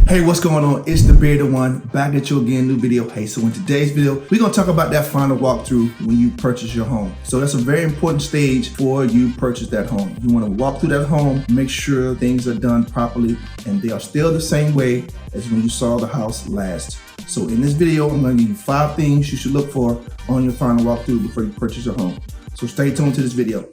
Hey, what's going on? It's the Bearded One, back at you again, new video. Hey, so in today's video, we're gonna talk about that final walkthrough when you purchase your home. So that's a very important stage before you purchase that home. You wanna walk through that home, make sure things are done properly, and they are still the same way as when you saw the house last. So in this video, I'm gonna give you 5 things you should look for on your final walkthrough before you purchase your home. So stay tuned to this video.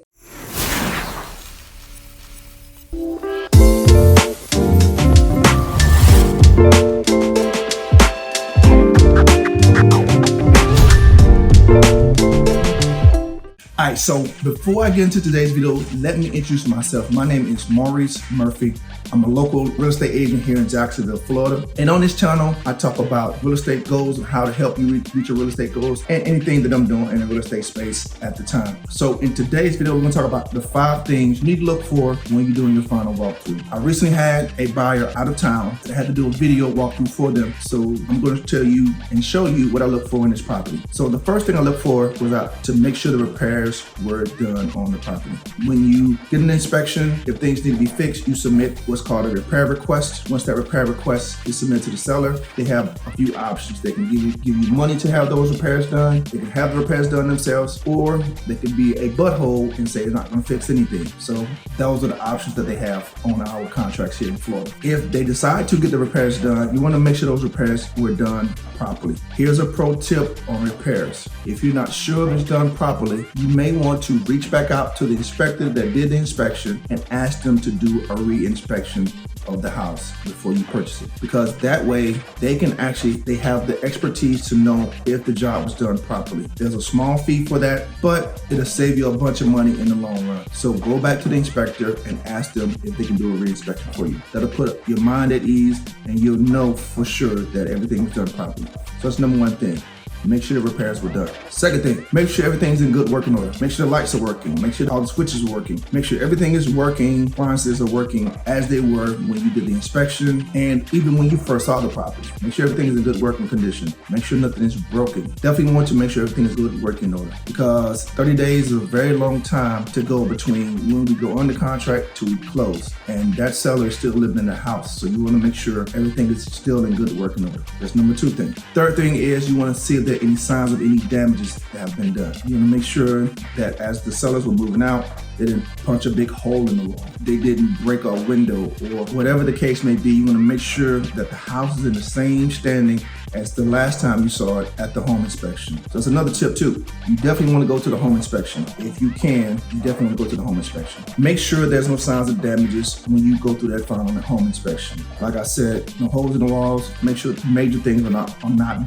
Alright, so before I get into today's video, let me introduce myself. My name is Maurice Murphy. I'm a local real estate agent here in Jacksonville, Florida. And on this channel, I talk about real estate goals and how to help you reach your real estate goals and anything that I'm doing in the real estate space at the time. So in today's video, we're gonna talk about the 5 things you need to look for when you're doing your final walkthrough. I recently had a buyer out of town that I had to do a video walkthrough for them. So I'm gonna tell you and show you what I look for in this property. So the first thing I look for was to make sure the repairs were done on the property. When you get an inspection, if things need to be fixed, you submit what's called a repair request. Once that repair request is submitted to the seller, they have a few options. They can give you money to have those repairs done. They can have the repairs done themselves, or they could be a butthole and say they're not going to fix anything. So those are the options that they have on our contracts here in Florida. If they decide to get the repairs done, you want to make sure those repairs were done properly. Here's a pro tip on repairs. If you're not sure if it's done properly, you may want to reach back out to the inspector that did the inspection and ask them to do a re-inspection of the house before you purchase it, because that way they have the expertise to know if the job was done properly. There's a small fee for that, but it'll save you a bunch of money in the long run. So go back to the inspector and ask them if they can do a re-inspection for you. That'll put your mind at ease and you'll know for sure that everything was done properly. So that's number 1 thing. Make sure the repairs were done. Second thing, make sure everything's in good working order. Make sure the lights are working. Make sure all the switches are working. Make sure everything is working, appliances are working as they were when you did the inspection and even when you first saw the property. Make sure everything is in good working condition. Make sure nothing is broken. Definitely want to make sure everything is good working order, because 30 days is a very long time to go between when we go under contract to we close. And that seller is still living in the house. So you want to make sure everything is still in good working order. That's number 2 thing. Third thing is you want to see if there are any signs of any damages that have been done. You want to make sure that as the sellers were moving out, they didn't punch a big hole in the wall. They didn't break a window, or whatever the case may be. You want to make sure that the house is in the same standing as the last time you saw it at the home inspection. So that's another tip too. You definitely want to go to the home inspection. If you can, you definitely want to go to the home inspection. Make sure there's no signs of damages when you go through that final home inspection. Like I said, no holes in the walls. Make sure major things are not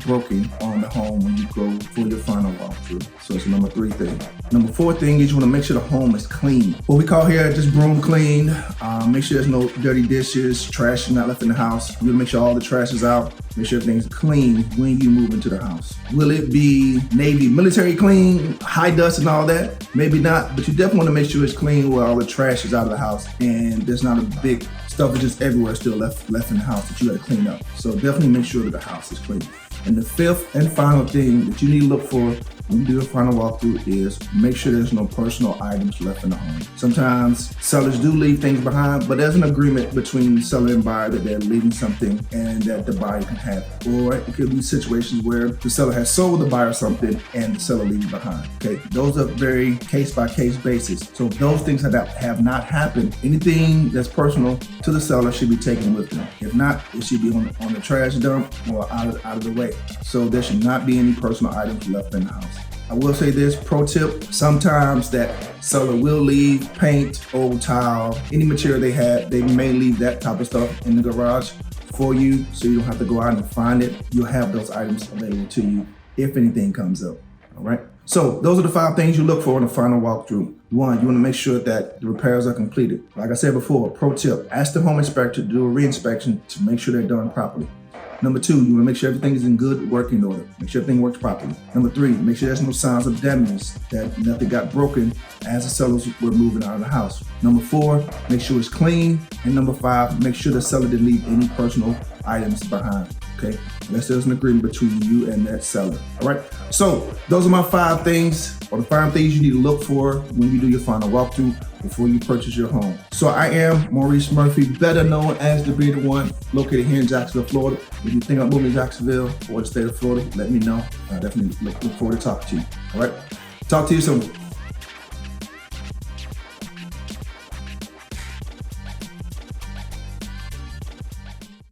broken on the home when you go for your final walkthrough. So it's number 3 thing. Number 4 thing is you want to make sure the home is clean. What we call here just broom clean. Make sure there's no dirty dishes, trash is not left in the house. You want to make sure all the trash is out. Make sure everything's clean when you move into the house. Will it be Navy military clean, high dust and all that? Maybe not, but you definitely want to make sure it's clean where all the trash is out of the house and there's not a big stuff is just everywhere still left in the house that you got to clean up. So definitely make sure that the house is clean. And the 5th and final thing that you need to look for when you do a final walkthrough is make sure there's no personal items left in the home. Sometimes sellers do leave things behind, but there's an agreement between the seller and buyer that they're leaving something and that the buyer can have it. Or it could be situations where the seller has sold the buyer something and the seller leaves it behind. Okay, those are very case-by-case basis. So if those things have not happened, anything that's personal to the seller should be taken with them. If not, it should be on the trash dump or out of the way. So there should not be any personal items left in the house. I will say this, pro tip, sometimes that seller will leave paint, old tile, any material they have, they may leave that type of stuff in the garage for you so you don't have to go out and find it. You'll have those items available to you if anything comes up, all right? So those are the 5 things you look for in the final walkthrough. 1, you want to make sure that the repairs are completed. Like I said before, pro tip, ask the home inspector to do a re-inspection to make sure they're done properly. Number 2, you want to make sure everything is in good working order. Make sure everything works properly. Number 3, make sure there's no signs of damage, that nothing got broken as the sellers were moving out of the house. Number 4, make sure it's clean. And number 5, make sure the seller didn't leave any personal items behind. Okay, unless there's an agreement between you and that seller. All right, so those are my 5 things, or the 5 things you need to look for when you do your final walkthrough. before you purchase your home. So I am Maurice Murphy, better known as the Be The One, located here in Jacksonville, Florida. If you think I'm moving to Jacksonville or the state of Florida, let me know. I definitely look forward to talking to you. All right, talk to you soon.